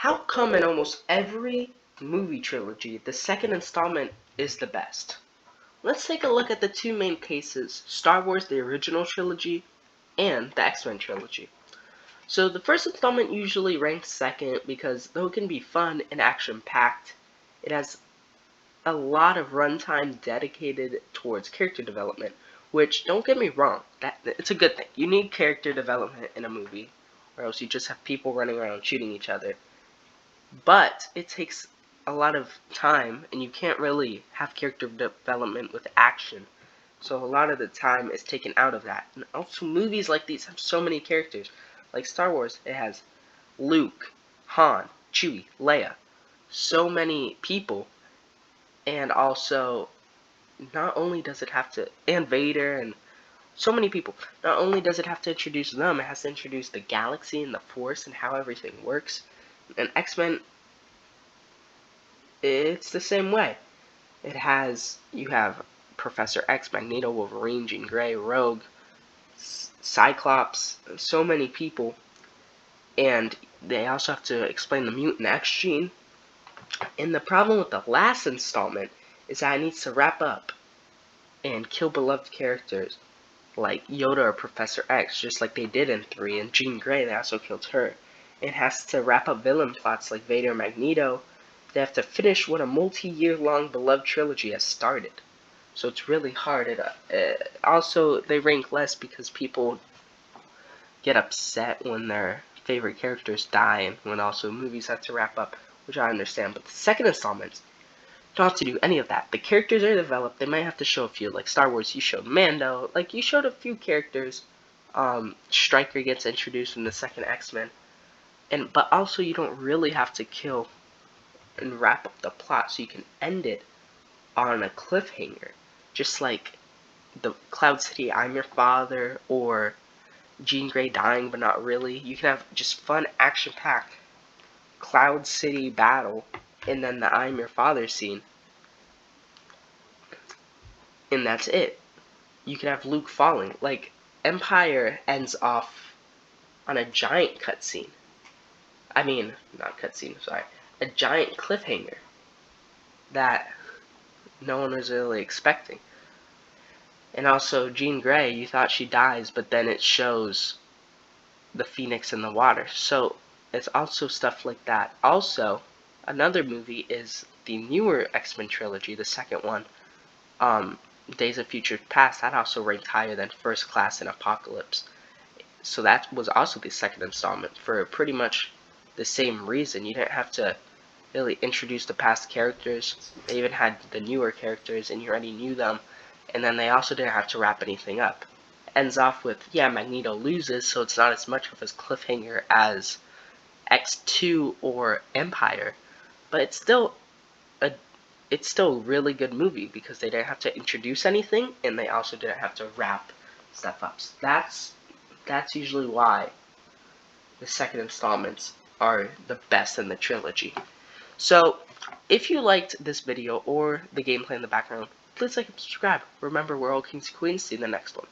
How come in almost every movie trilogy, the second installment is the best? Let's take a look at the two main cases, Star Wars the original trilogy and the X-Men trilogy. So the first installment usually ranks second because though it can be fun and action-packed, it has a lot of runtime dedicated towards character development, which, don't get me wrong, it's a good thing. You need character development in a movie, or else you just have people running around shooting each other. But it takes a lot of time, and you can't really have character development with action. So a lot of the time is taken out of that. And also movies like these have so many characters. Like Star Wars, it has Luke, Han, Chewie, Leia. So many people. And also, not only does it have to, and Vader, and so many people. Not only does it have to introduce them, it has to introduce the galaxy and the Force and how everything works. And X-Men, it's the same way. You have Professor X, Magneto, Wolverine, Jean Grey, Rogue, Cyclops, so many people, and they also have to explain the mutant X gene. And the problem with the last installment is that it needs to wrap up and kill beloved characters like Yoda or Professor X, just like they did in 3, and Jean Grey, they also killed her. It has to wrap up villain plots like Vader and Magneto. They have to finish what a multi-year long beloved trilogy has started. So it's really hard. Also, they rank less because people get upset when their favorite characters die, and when also movies have to wrap up, which I understand. But the second installments don't have to do any of that. The characters are developed. They might have to show a few, like Star Wars. You showed Mando. Like you showed a few characters. Stryker gets introduced in the second X-Men, but also you don't really have to kill and wrap up the plot, so you can end it on a cliffhanger, just like the Cloud City, I'm Your Father, or Jean Grey dying but not really. You can have just fun, action-packed Cloud City battle, and then the I'm Your Father scene, and that's it. You can have Luke falling. Like, Empire ends off on a giant cutscene. I mean, not cutscene, sorry. A giant cliffhanger that no one was really expecting. And also, Jean Grey, you thought she dies, but then it shows the Phoenix in the water. So, it's also stuff like that. Also, another movie is the newer X-Men trilogy, the second one, Days of Future Past. That also ranked higher than First Class and Apocalypse. So that was also the second installment for pretty much the same reason. You didn't have to really introduce the past characters. They even had the newer characters, and you already knew them. And then they also didn't have to wrap anything up. Ends off with, yeah, Magneto loses, so it's not as much of a cliffhanger as X2 or Empire, but it's still a really good movie because they didn't have to introduce anything, and they also didn't have to wrap stuff up. So that's usually why the second installments are the best in the trilogy. So, if you liked this video or the gameplay in the background, please like and subscribe. Remember, we're all kings and queens. See you in the next one.